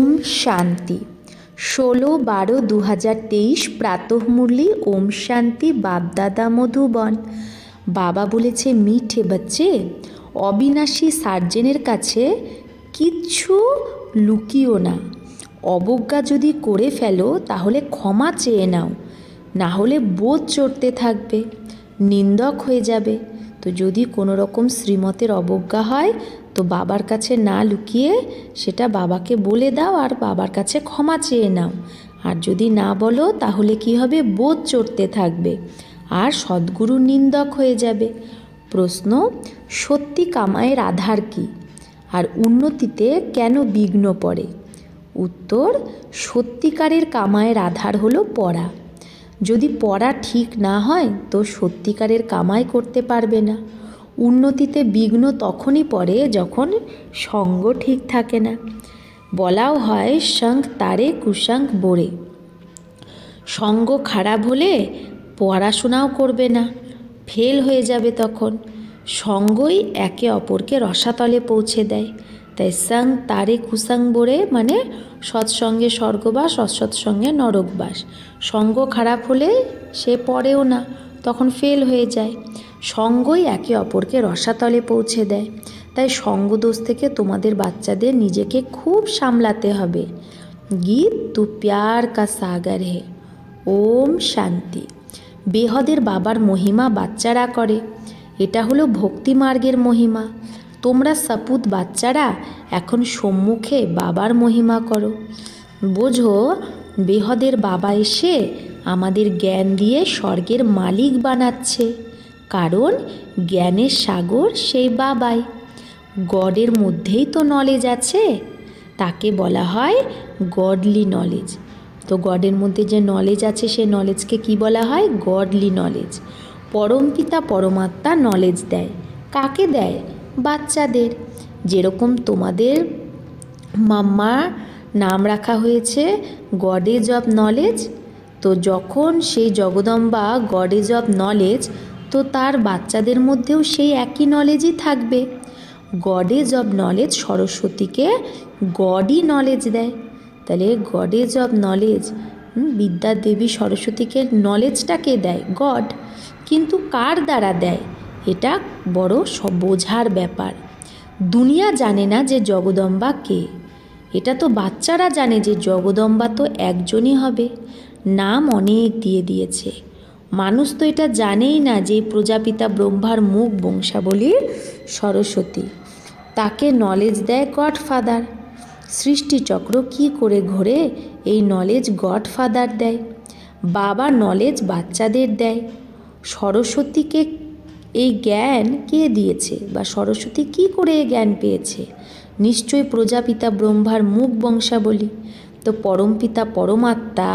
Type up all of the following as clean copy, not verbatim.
ওম শান্তি 16/12/2023 প্রাতঃমুরলি ওম শান্তি বাপদাদা মধুবন। বাবা বলেছে, মিঠে বাচ্চে, অবিনাশী সার্জেনের কাছে কিচ্ছু লুকিও না। অবজ্ঞা যদি করে ফেলো তাহলে ক্ষমা চেয়ে নাও, না হলে বোধ চড়তে থাকবে, নিন্দক হয়ে যাবে। তো যদি কোনো রকম শ্রীমতের অবজ্ঞা হয় তো বাবার কাছে না লুকিয়ে সেটা বাবাকে বলে দাও আর বাবার কাছে ক্ষমা চেয়ে নাও। আর যদি না বলো তাহলে কি হবে, বোধ চড়তে থাকবে আর সদ্গুরু নিন্দক হয়ে যাবে। প্রশ্ন, সত্যি কামায়ের আধার কী আর উন্নতিতে কেন বিঘ্ন পড়ে? উত্তর, সত্যিকারের কামায়ের আধার হলো পড়া। যদি পড়া ঠিক না হয় তো সত্যিকারের কামাই করতে পারবে না। উন্নতিতে বিঘ্ন তখনই পড়ে যখন সঙ্গ ঠিক থাকে না। বলাও হয় শঙ্খ তারে কুশঙ্খ বোরে। সঙ্গ খারাপ হলে পড়াশোনাও করবে না, ফেল হয়ে যাবে। তখন সঙ্গই একে অপরকে রসাতলে পৌঁছে দেয়। তাই সঙ্গ তারে কুসঙ্গ বোরে মানে সৎসঙ্গে স্বর্গবাস, অসৎসঙ্গে নরকবাস। সঙ্গ খারাপ হলে সে পড়েও না, তখন ফেল হয়ে যায়। সঙ্গই একে অপরকে রসাতলে পৌঁছে দেয়। তাই সঙ্গদোষ থেকে তোমাদের বাচ্চাদের নিজেকে খুব সামলাতে হবে। গীত তু প্যার কা সাগর হে। ওম শান্তি। বেহদের বাবার মহিমা বাচ্চারা করে, এটা হলো ভক্তিমার্গের মহিমা। তোমরা সাপুত বাচ্চারা এখন সম্মুখে বাবার মহিমা করো। বোঝো, বেহদের বাবা এসে আমাদের জ্ঞান দিয়ে স্বর্গের মালিক বানাচ্ছে, কারণ জ্ঞানের সাগর সেই বাবাই। গডের মধ্যেই তো নলেজ আছে, তাকে বলা হয় গডলি নলেজ। তো গডের মধ্যে যে নলেজ আছে সে নলেজকে কি বলা হয়? Godly knowledge. পরমপিতা পরমাত্মা নলেজ দেয়। কাকে দেয়? বাচ্চাদের। যেরকম তোমাদের মাম্মা নাম রাখা হয়েছে গডেজ অব নলেজ, তো যখন সেই জগদম্বা গডেজ অব নলেজ, তো তার বাচ্চাদের মধ্যেও সেই একই নলেজই থাকবে। গডেজ অব নলেজ সরস্বতীকে গডই নলেজ দেয়। তাহলে গডেজ অব নলেজ, বিদ্যা দেবী সরস্বতীকে নলেজটাকে দেয় গড, কিন্তু কার দ্বারা দেয় এটা বড় বোঝার ব্যাপার। দুনিয়া জানে না যে জগদম্বা কে, এটা তো বাচ্চারা জানে যে জগদম্বা তো একজনই হবে, নাম অনেক দিয়ে দিয়েছে। মানুষ তো এটা জানেই না যে প্রজাপিতা ব্রহ্মার মুখ বংশাবলীর সরস্বতী, তাকে নলেজ দেয় গডফাদার। সৃষ্টিচক্র কি করে ঘোরে এই নলেজ গডফাদার দেয়। বাবা নলেজ বাচ্চাদের দেয়। সরস্বতীকে এই জ্ঞান কে দিয়েছে বা সরস্বতী কি করে এই জ্ঞান পেয়েছে? নিশ্চয়ই প্রজাপিতা ব্রহ্মার মুখ বংশাবলী। তো পরমপিতা পরমাত্মা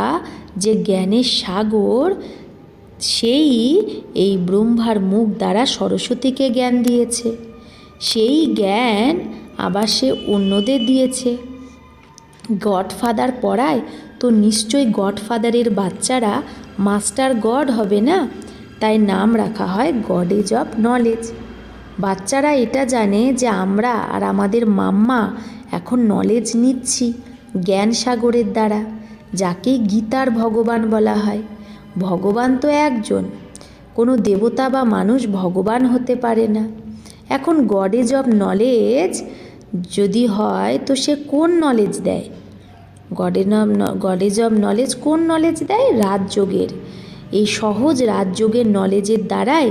যে জ্ঞানের সাগর, সেই এই ব্রহ্মার মুখ দ্বারা সরস্বতীকে জ্ঞান দিয়েছে। সেই জ্ঞান আবার সে অন্যদের দিয়েছে। গডফাদার পড়ায় তো নিশ্চয়ই গডফাদারের বাচ্চারা মাস্টার গড হবে না, তাই নাম রাখা হয় গডেজ অব নলেজ। বাচ্চারা এটা জানে যে আমরা আর আমাদের মাম্মা এখন নলেজ নিচ্ছি জ্ঞান সাগরের দ্বারা, যাকে গীতার ভগবান বলা হয়। ভগবান তো একজন, কোনো দেবতা বা মানুষ ভগবান হতে পারে না। এখন গডেজ অব নলেজ যদি হয় তো সে কোন নলেজ দেয়? গডেজ অব নলেজ কোন নলেজ দেয়? রাজযোগের। এই সহজ রাজযোগের নলেজের দ্বারাই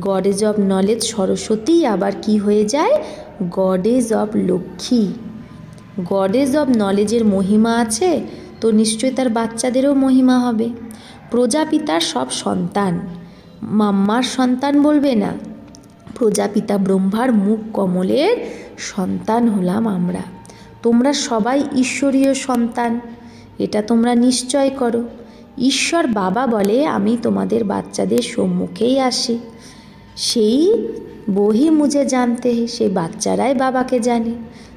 গডেজ অব নলেজ সরস্বতী আবার কি হয়ে যায়? Goddess of Lakshmi. Goddess of নলেজের মহিমা আছে তো নিশ্চয়ই তার বাচ্চাদেরও মহিমা হবে। প্রজাপিতার সব সন্তান, মাম্মার সন্তান বলবে না, প্রজাপিতা ব্রহ্মার মুখ কমলের সন্তান হলাম আমরা। তোমরা সবাই ঈশ্বরীয় সন্তান, এটা তোমরা নিশ্চয় করো। ঈশ্বর বাবা বলে আমি তোমাদের বাচ্চাদের সম্মুখেই আসি। সেই বহি মুঝে জানতে, সেই বাচ্চারাই বাবাকে জানে।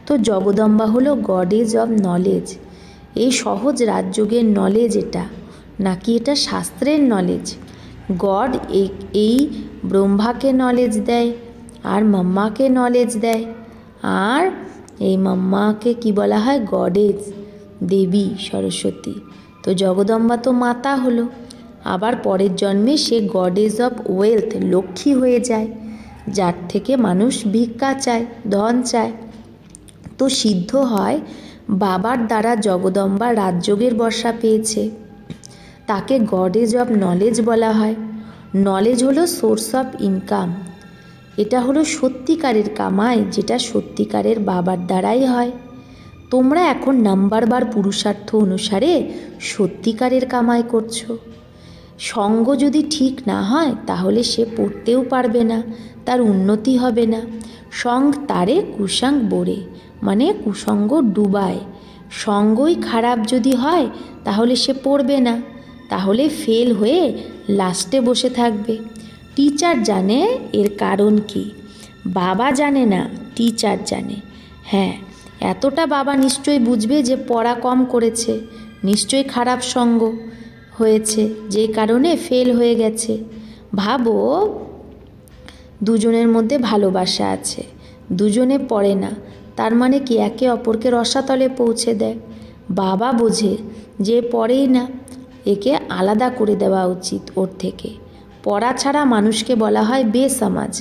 তো জগদম্বা হলো গডেজ অব নলেজ। এই সহজ রাজযোগের নলেজ এটা, নাকি এটা শাস্ত্রের নলেজ? গড এই ব্রহ্মাকে নলেজ দেয় আর মাম্মাকে নলেজ দেয়, আর এই মাম্মাকে কি বলা হয়? গডেজ। দেবী সরস্বতী। তো জগদম্বা তো মাতা হলো, আবার পরের জন্মে সে গডেস অফ ওয়েলথ লক্ষ্মী হয়ে যায়, যার থেকে মানুষ ভিক্ষা চায়, ধন চায়। তো সিদ্ধ হয় বাবার দ্বারা জগদম্বা রাজযোগের বর্ষা পেয়েছে, তাকে গডেস অফ নলেজ বলা হয়। নলেজ হলো সোর্স অফ ইনকাম, এটা হলো সত্যিকারের কামাই, যেটা সত্যিকারের বাবার দ্বারাই হয়। তোমরা এখন নাম্বারবার পুরুষার্থ অনুসারে সত্যিকারের কামাই করছো। সঙ্গ যদি ঠিক না হয় তাহলে সে পড়তেও পারবে না, তার উন্নতি হবে না। সঙ্গ তারে কুসঙ্গ বোরে, মানে কুসঙ্গ ডুবায়। সঙ্গই খারাপ যদি হয় তাহলে সে পড়বে না, তাহলে ফেল হয়ে লাস্টে বসে থাকবে। টিচার জানে এর কারণ কি, বাবা জানে না, টিচার জানে। হ্যাঁ, এতটা বাবা নিশ্চয়ই বুঝবে যে পড়া কম করেছে, নিশ্চয়ই খারাপ সঙ্গ হয়েছে, যে কারণে ফেল হয়ে গেছে। ভাবো দুজনের মধ্যে ভালোবাসা আছে, দুজনে পড়ে না, তার মানে কি একে অপরকে রসাতলে পৌঁছে দেয়। বাবা বোঝে যে পড়েই না, একে আলাদা করে দেওয়া উচিত ওর থেকে। পড়া ছাড়া মানুষকে বলা হয় বেসমাজ,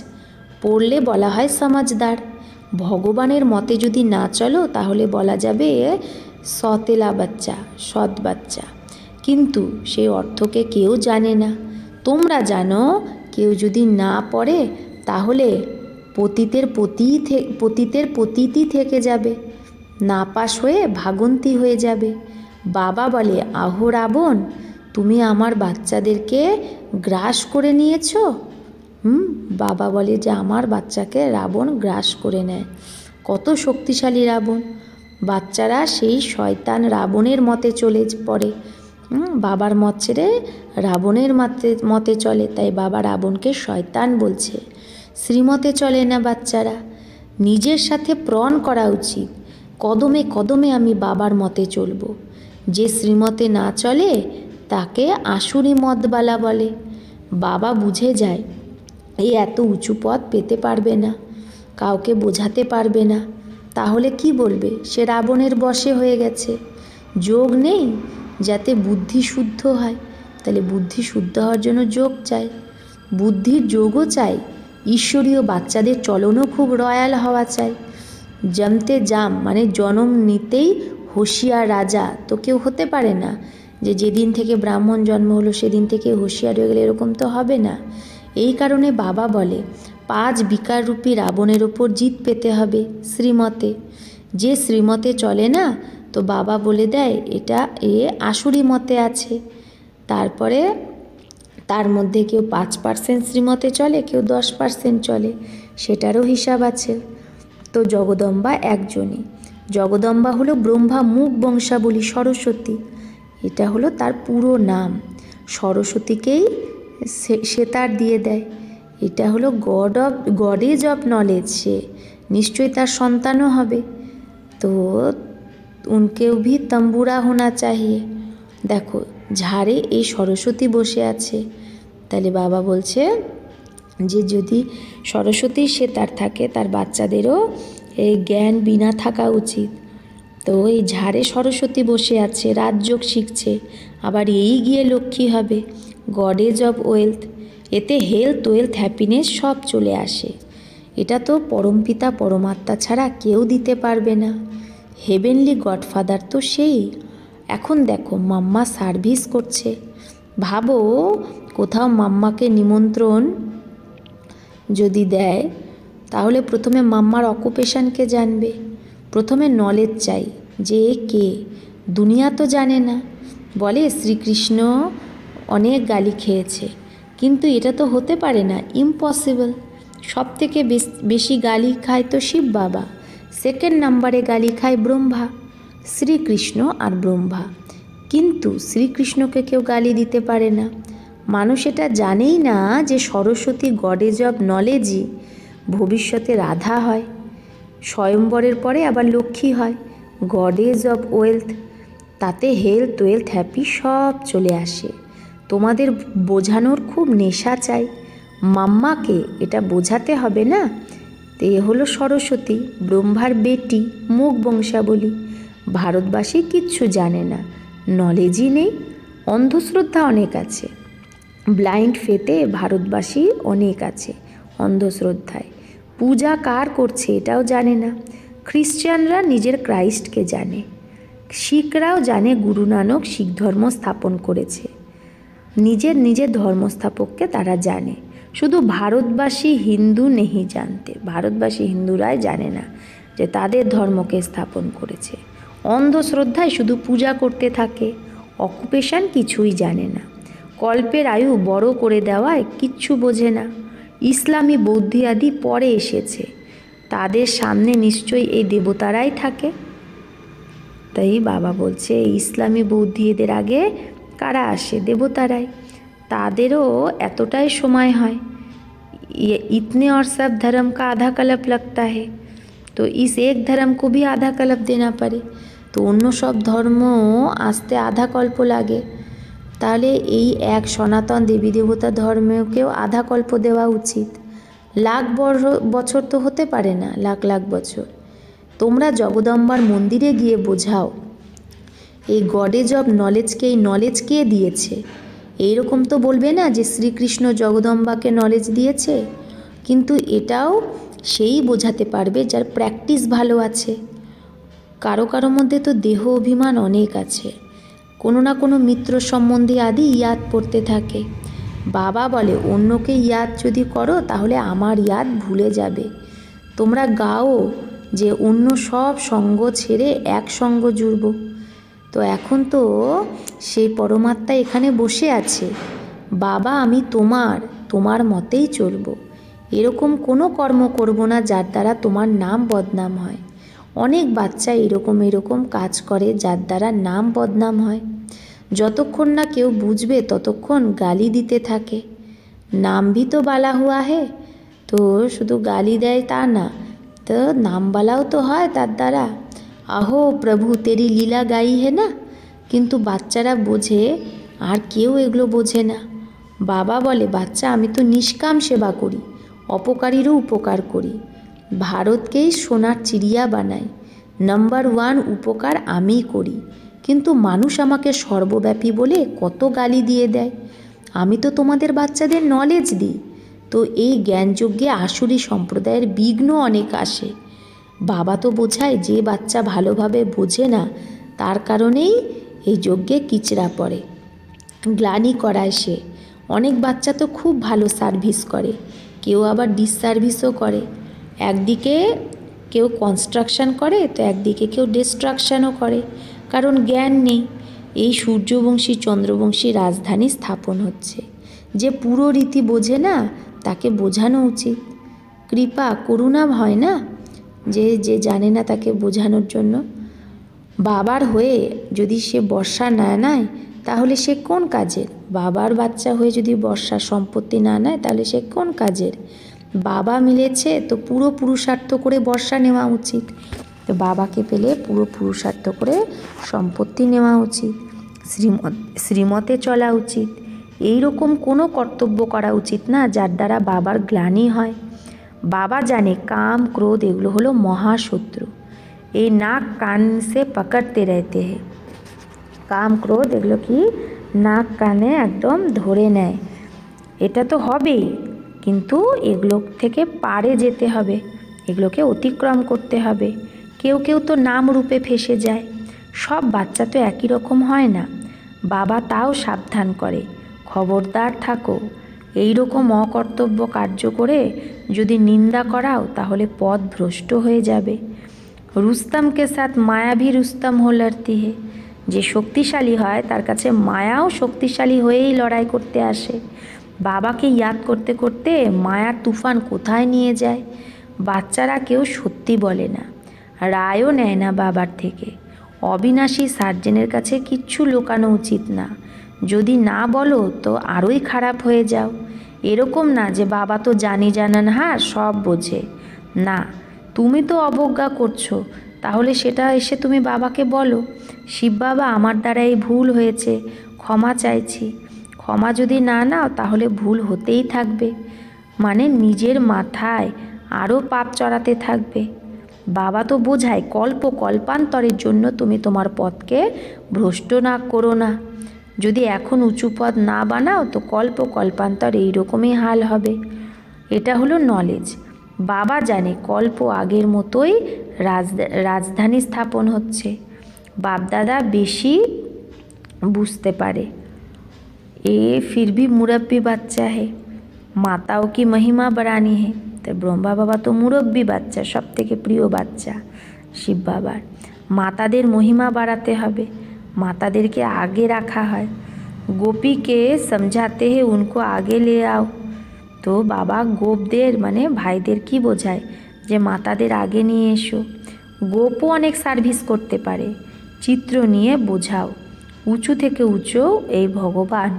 পড়লে বলা হয় সমাজদার। ভগবানের মতে যদি না চলো তাহলে বলা যাবে সতেলা বাচ্চা, সৎ বাচ্চা। কিন্তু সেই অর্থকে কেউ জানে না। তোমরা জানো কেউ যদি না পড়ে তাহলে পতিতের পতিতই থেকে যাবে, নাপাস হয়ে ভাগন্তি হয়ে যাবে। বাবা বলে, আহো রাবণ, তুমি আমার বাচ্চাদেরকে গ্রাস করে নিয়েছো। বাবা বলে যে আমার বাচ্চাকে রাবণ গ্রাস করে নেয়। কত শক্তিশালী রাবণ! বাচ্চারা সেই শয়তান রাবণের মতে চলে পড়ে, বাবার মত ছেড়ে রাবণের মতে চলে, তাই বাবা রাবণকে শয়তান বলছে। শ্রীমতে চলে না বাচ্চারা, নিজের সাথে প্রণ করা উচিত, কদমে কদমে আমি বাবার মতে চলব। যে শ্রীমতে না চলে তাকে আসুরি মতবালা বলে। বাবা বুঝে যায় এই এত উঁচু পদ পেতে পারবে না, কাউকে বোঝাতে পারবে না, তাহলে কি বলবে সে রাবণের বশে হয়ে গেছে। যোগ নেই যাতে বুদ্ধি শুদ্ধ হয়, তাহলে বুদ্ধি শুদ্ধ হওয়ার জন্য যোগ চাই, বুদ্ধির যোগও চাই। ঈশ্বরীয় বাচ্চাদের চলনও খুব রয়্যাল হওয়া চাই। জমতে জাম মানে জন্ম নিতেই হুঁশিয়ার রাজা তো কেউ হতে পারে না, যে যেদিন থেকে ব্রাহ্মণ জন্ম হলো সেদিন থেকে হুঁশিয়ার হয়ে গেলে, এরকম তো হবে না। এই কারণে বাবা বলে 5 বিকাররূপী রাবণের ওপর জিত পেতে হবে শ্রীমতে। যে শ্রীমতে চলে না তো বাবা বলে দেয় এটা আসুরি মতে আছে। তারপরে তার মধ্যে কেউ 5% শ্রীমতে চলে, কেউ 10% চলে, সেটারও হিসাব আছে। তো জগদম্বা একজনই, জগদম্বা হলো ব্রহ্মা মুখ বংশাবলী সরস্বতী, এটা হলো তার পুরো নাম। সরস্বতীকেই সে তার দিয়ে দেয়, এটা হলো গডেজ অফ নলেজ। সে নিশ্চয়ই তার সন্তানও হবে। তো উনকেও ভি তম্বুরা হোনা চাহিয়ে। দেখো ঝাড়ে এই সরস্বতী বসে আছে, তাহলে বাবা বলছে যে যদি সরস্বতী সে তার থাকে, তার বাচ্চাদেরও এই জ্ঞান বিনা থাকা উচিত। তো এই ঝাড়ে সরস্বতী বসে আছে, রাজযোগ শিখছে, আবার এই গিয়ে লক্ষ্মী হবে, গডেজ অফ ওয়েলথ। এতে হেলথ, ওয়েলথ, হ্যাপিনেস সব চলে আসে। এটা তো পরমপিতা পরমাত্মা ছাড়া কেউ দিতে পারবে না। হেভেনলি গডফাদার তো সেই। এখন দেখো মাম্মা সার্ভিস করছে। ভাবো কোথাও মাম্মাকে নিমন্ত্রণ যদি দেয় তাহলে প্রথমে মাম্মার অকুপেশনকে জানবে, প্রথমে নলেজ চাই যে কে, দুনিয়া তো জানে না। বলে শ্রীকৃষ্ণ অনেক গালি খেয়েছে, কিন্তু এটা তো হতে পারে না, ইম্পসিবল। সব থেকে বেশি গালি খায় তো শিব বাবা, সেকেন্ড নাম্বারে গালি খায় ব্রহ্মা, শ্রীকৃষ্ণ আর ব্রহ্মা। কিন্তু শ্রীকৃষ্ণকে কেউ গালি দিতে পারে না। মানুষ এটা জানেই না যে সরস্বতী গডেজ অফ নলেজই ভবিষ্যতে রাধা হয়, স্বয়ম্বরের পরে আবার লক্ষ্মী হয়, গডেজ অফ ওয়েলথ। তাতে হেলথ, ওয়েলথ, হ্যাপি সব চলে আসে। তোমাদের বোঝানোর খুব নেশা চাই, মাম্মাকে এটা বোঝাতে হবে না। তো এ হলো সরস্বতী, ব্রহ্মার বেটি, মুখ বংশাবলী। ভারতবাসী কিচ্ছু জানে না, নলেজই নেই, অন্ধশ্রদ্ধা অনেক আছে। ব্লাইন্ড ফেতে ভারতবাসী অনেক আছে, অন্ধশ্রদ্ধায়। পূজা কার করছে এটাও জানে না। খ্রিশ্চানরা নিজের ক্রাইস্টকে জানে, শিখরাও জানে গুরু নানক শিখ ধর্ম স্থাপন করেছে, নিজের ধর্মস্থাপককে তারা জানে। শুধু ভারতবাসী হিন্দু নেই জানতে, ভারতবাসী হিন্দুরাই জানে না যে তাদের ধর্মকে স্থাপন করেছে। অন্ধশ্রদ্ধায় শুধু পূজা করতে থাকে, অকুপেশন কিছুই জানে না, কল্পের আয়ু বড় করে দেওয়ায় কিচ্ছু বোঝে না। ইসলামী বৌদ্ধি আদি পরে এসেছে, তাদের সামনে নিশ্চয়ই এই দেবতারাই থাকে। তাই বাবা বলছে ইসলামী বৌদ্ধি এদের আগে কারা আসে? দেবতারাই। তাদেরও এতটাই সময় হয়, इतने और सब धर्म का आधा कल्प लगता है, तो इस एक धर्म को भी आधा कल्प देना पड़े, তো অন্য সব ধর্ম আসতে আধা কল্প লাগে, তাহলে এই এক সনাতন দেবী দেবতা ধর্মকেও আধা কল্প দেওয়া উচিত। লাখ বছর তো হতে পারে না, লাখ লাখ বছর। তোমরা জগদম্বার মন্দিরে গিয়ে বোঝাও এই গডেজ অব নলেজকে, এই নলেজ কে দিয়েছে? এইরকম তো বলবে না যে শ্রীকৃষ্ণ জগদম্বাকে নলেজ দিয়েছে, কিন্তু এটাও সেই বোঝাতে পারবে যার প্র্যাকটিস ভালো আছে। কারো কারো মধ্যে তো দেহ অভিমান অনেক আছে, কোনো না কোনো মিত্র সম্বন্ধে আদি ইয়াদ পড়তে থাকে। বাবা বলে অন্যকে ইয়াদ যদি করো তাহলে আমার ইয়াদ ভুলে যাবে। তোমরা গাও যে অন্য সব সঙ্গ ছেড়ে এক সঙ্গ জুড়ব। তো এখন তো সেই পরমাত্মা এখানে বসে আছে, বাবা আমি তোমার মতেই চলব, এরকম কোনো কর্ম করব না যার দ্বারা তোমার নাম বদনাম হয়। অনেক বাচ্চা এরকম কাজ করে যার দ্বারা নাম বদনাম হয়। যতক্ষণ না কেউ বুঝবে ততক্ষণ গালি দিতে থাকে। নাম ভি তো বালা হুয়া হে, তো শুধু গালি দেয় তা না, তো নাম বালাও তো হয় তার দ্বারা। আহো প্রভু তেরি লীলা গাই হে না, কিন্তু বাচ্চারা বোঝে, আর কেউ এগুলো বোঝে না। বাবা বলে বাচ্চা আমি তো নিষ্কাম সেবা করি, অপকারীরও উপকার করি, ভারতকেই সোনার চিড়িয়া বানাই, নাম্বার 1 উপকার আমিই করি, কিন্তু মানুষ আমাকে সর্বব্যাপী বলে কত গালি দিয়ে দেয়। আমি তো তোমাদের বাচ্চাদের নলেজ দিই, তো এই জ্ঞানযজ্ঞে আসুরি সম্প্রদায়ের বিঘ্ন অনেক আসে। বাবা তো বোঝায় যে বাচ্চা ভালোভাবে বোঝে না তার কারণেই এই যজ্ঞে কিচড়া পড়ে, গ্লানি করায় সে। অনেক বাচ্চা তো খুব ভালো সার্ভিস করে, কেউ আবার ডিসসার্ভিসও করে। একদিকে কেউ কনস্ট্রাকশন করে তো একদিকে কেউ ডিস্ট্রাকশানও করে, কারণ জ্ঞান নেই। এই সূর্যবংশী চন্দ্রবংশী রাজধানী স্থাপন হচ্ছে, যে পুরো রীতি বোঝে না তাকে বোঝানো উচিত। কৃপা করুণা হয় না, যে জানে না তাকে বোঝানোর জন্য। বাবার হয়ে যদি সে বর্ষা না নেয় তাহলে সে কোন কাজের? বাবার বাচ্চা হয়ে যদি বর্ষার সম্পত্তি না নেয় তাহলে সে কোন কাজের? বাবা মিলেছে তো পুরো পুরুষার্থ করে বর্ষা নেওয়া উচিত, তো বাবাকে পেলে পুরো পুরুষার্থ করে সম্পত্তি নেওয়া উচিত, শ্রীমতে চলা উচিত। এই রকম কোনো কর্তব্য করা উচিত না যার দ্বারা বাবার গ্লানি হয়। বাবা জানে কাম ক্রোধ এগুলো হলো মহাশত্রু, এই নাক কান সে পকড়তে রহতে হে। কাম ক্রোধ এগুলো কি নাক কানে একদম ধরে নেয়। এটা তো হবেই, কিন্তু এগুলো থেকে পারে যেতে হবে, এগুলোকে অতিক্রম করতে হবে। কেউ কেউ তো নাম রূপে ফেসে যায়, সব বাচ্চা তো একই রকম হয় না। বাবা তাও সাবধান করে, খবরদার থাকো, এই রকম অকর্তব্য কার্য করে যদি নিন্দা করাও তাহলে পথ ভ্রষ্ট হয়ে যাবে। রুস্তমকে সাথ মায়া ভি রুস্তম হো লড়তি হে, যে শক্তিশালী হয় তার কাছে মায়াও শক্তিশালী হয়েই লড়াই করতে আসে। বাবাকে ইয়াদ করতে করতে মায়ার তুফান কোথায় নিয়ে যায়। বাচ্চারা কেউ সত্যি বলে না, রায়ও নেয় না বাবার থেকে। অবিনাশী সার্জেনের কাছে কিচ্ছু লুকানো উচিত না, যদি না বলো তো আরোই খারাপ হয়ে যাও। এরকম না যে বাবা তো জানান হ্যাঁ সব বোঝে, না, তুমি তো অবজ্ঞা করছো, তাহলে সেটা এসে তুমি বাবাকে বলো, শিব বাবা আমার দ্বারা এই ভুল হয়েছে, ক্ষমা চাইছি। ক্ষমা যদি না নাও তাহলে ভুল হতেই থাকবে, মানে নিজের মাথায় আরও পাপ চড়াতে থাকবে। বাবা তো বোঝায় কল্পান্তরের জন্য তুমি তোমার পথকে ভ্রষ্ট না করো না। যদি এখন উঁচু পথ না বানাও তো কল্পান্তর এইরকমই হাল হবে। এটা হলো নলেজ। বাবা জানে কল্প আগের মতোই রাজধানী স্থাপন হচ্ছে। বাপদাদা বেশি বুঝতে পারে। এ फिर भी मुरब्बी বাচ্চা है, মাতাও কি মহিমা বাড়ানি है। তো ব্রহ্মা বাবা তো মুরব্বী বাচ্চা, সব থেকে প্রিয় বাচ্চা শিব বাবার। মাতাদের মহিমা বাড়াতে হবে, মাতাদেরকে আগে রাখা হয়। গোপীকে সমঝাতে হে উनको আগে লে আও। তো বাবা গোপদের মানে ভাইদের কি বোঝায় যে মাতাদের আগে নিয়ে এসো। গোপও অনেক সার্ভিস করতে পারে, চিত্র নিয়ে বোঝাও। উঁচু থেকে উঁচু এই ভগবান।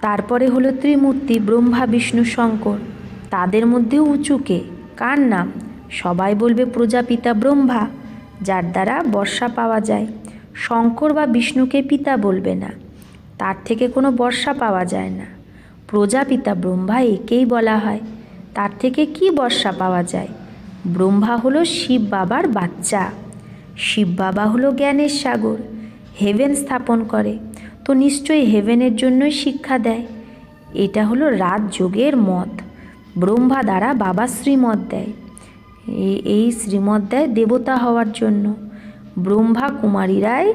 তারপরে হলো ত্রিমূর্তি ব্রহ্মা বিষ্ণু শঙ্কর। তাদের মধ্যেও উঁচুকে কার নাম? সবাই বলবে প্রজাপিতা ব্রহ্মা, যার দ্বারা বর্ষা পাওয়া যায়। শঙ্কর বা বিষ্ণুকে পিতা বলবে না, তার থেকে কোনো বর্ষা পাওয়া যায় না। প্রজাপিতা ব্রহ্মা একেই বলা হয়। তার থেকে কি বর্ষা পাওয়া যায়? ব্রহ্মা হলো শিব বাবার বাচ্চা, শিব বাবা হলো জ্ঞানের সাগর, হেভেন স্থাপন করে। তো নিশ্চয়ই হেভেনের জন্যই শিক্ষা দেয়। এটা হলো রাজযোগের মত। ব্রহ্মা দ্বারা বাবা শ্রীমত দেয়, এই শ্রীমত দেয় দেবতা হওয়ার জন্য। ব্রহ্মা কুমারীরাই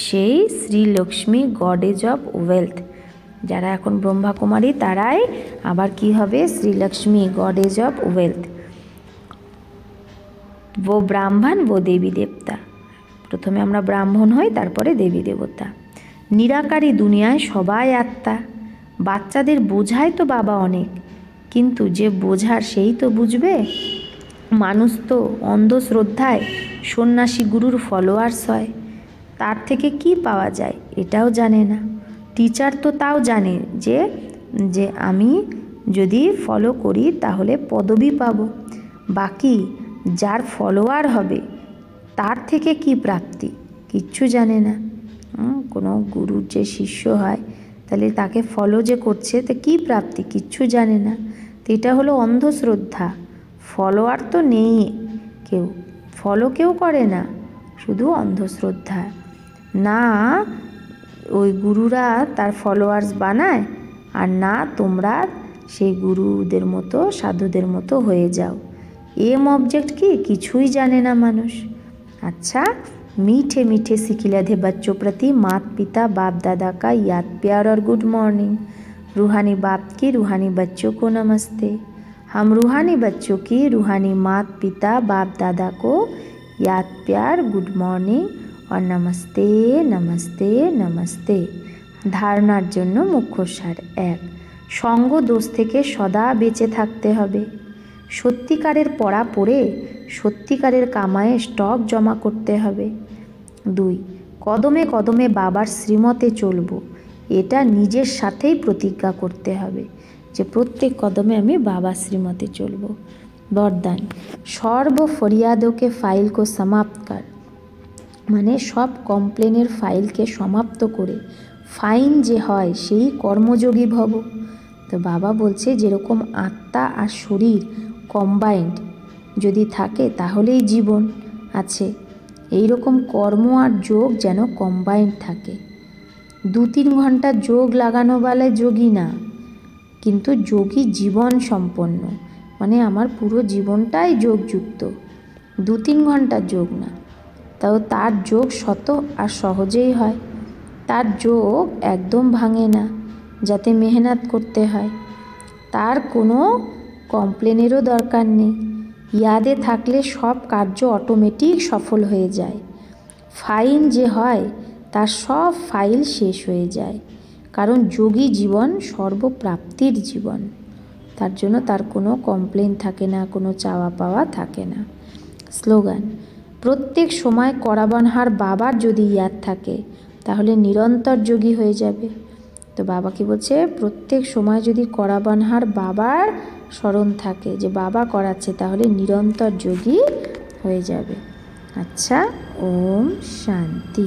সেই শ্রীলক্ষ্মী গডেজ অফ ওয়েলথ। যারা এখন ব্রহ্মা কুমারী তারাই আবার কি হবে? Shrilakshmi goddess of wealth. ও ব্রাহ্মণ ও দেবী দেবতা। প্রথমে আমরা ব্রাহ্মণ হই, তারপরে দেবী দেবতা। নিরাকারী দুনিয়ায় সবাই আত্মা। বাচ্চাদের বোঝায় তো বাবা অনেক, কিন্তু যে বোঝার সেই তো বুঝবে। মানুষ তো অন্ধশ্রদ্ধায় সন্ন্যাসী গুরুর ফলোয়ার্স হয়, তার থেকে কি পাওয়া যায় এটাও জানে না। টিচার তো তাও জানে যে আমি যদি ফলো করি তাহলে পদবি পাবো। বাকি যার ফলোয়ার হবে তার থেকে কি প্রাপ্তি কিচ্ছু জানে না। কোনো গুরুর যে শিষ্য হয় তাহলে তাকে ফলো যে করছে তো কী প্রাপ্তি কিচ্ছু জানে না। তো এটা হলো অন্ধশ্রদ্ধা। ফলোয়ার তো নেই, কেউ ফলো কেউ করে না, শুধু অন্ধশ্রদ্ধা। না ওই গুরুরা তার ফলোয়ার্স বানায়, আর না তোমরা সেই গুরুদের মতো সাধুদের মতো হয়ে যাও। এম অবজেক্ট কি কিছুই জানে না মানুষ। अच्छा, मीठे मीठे सिखिलधे बच्चों प्रति माता पिता बाप दादा का याद प्यार और गुड मॉर्निंग। रूहानी बाप की रूहानी बच्चों को नमस्ते। हम रूहानी बच्चों की रूहानी माता पिता बाप दादा को याद प्यार गुड मॉर्निंग और नमस्ते नमस्ते नमस्ते। धारणार जन्य मुख्य सार एक, संग दोष थेके सदा बेঁচে থাকতে হবে। সত্যিকারের পড়া পড়ে সত্যিকারের কামায়ে স্টক জমা করতে হবে। 2, কদমে কদমে বাবার শ্রীমতে চলব। এটা নিজের সাথেই প্রতিজ্ঞা করতে হবে যে প্রত্যেক কদমে আমি বাবার শ্রীমতে চলব। বরদান, সর্ব ফরিয়াদকে ফাইল কো সমাপ্ত কর। মানে সব কমপ্লেনের ফাইলকে সমাপ্ত করে ফাইন যে হয় সেই কর্মযোগী ভব। তো বাবা বলছে যেরকম আত্মা আর শরীর কম্বাইন্ড যদি থাকে তাহলেই জীবন আছে, এই রকম কর্ম আর যোগ যেন কম্বাইন্ড থাকে। 2-3 ঘন্টা যোগ লাগানো বলে যোগী না, কিন্তু যোগী জীবন সম্পন্ন, মানে আমার পুরো জীবনটাই যোগযুক্ত। 2-3 ঘন্টার যোগ না, তাও তার যোগ শত আর সহজেই হয়। তার যোগ একদম ভাঙে না, যাতে মেহনত করতে হয়। তার কোনো কমপ্লেনেরও দরকার নেই। ইয়াদে থাকলে সব কার্য অটোমেটিক সফল হয়ে যায়। ফাইন যে হয় তার সব ফাইল শেষ হয়ে যায়, কারণ যোগী জীবন সর্বপ্রাপ্তির জীবন। তার জন্য তার কোনো কমপ্লেন থাকে না, কোনো চাওয়া পাওয়া থাকে না। স্লোগান, প্রত্যেক সময় করাবানহার বাবার যদি ইয়াদ থাকে তাহলে নিরন্তর যোগী হয়ে যাবে। তো বাবা কি বলছে, প্রত্যেক সময় যদি করাবানহার বাবার স্মরণ থাকে যে বাবা করাচ্ছে তাহলে নিরন্তর যোগী হয়ে যাবে। আচ্ছা, ওম শান্তি।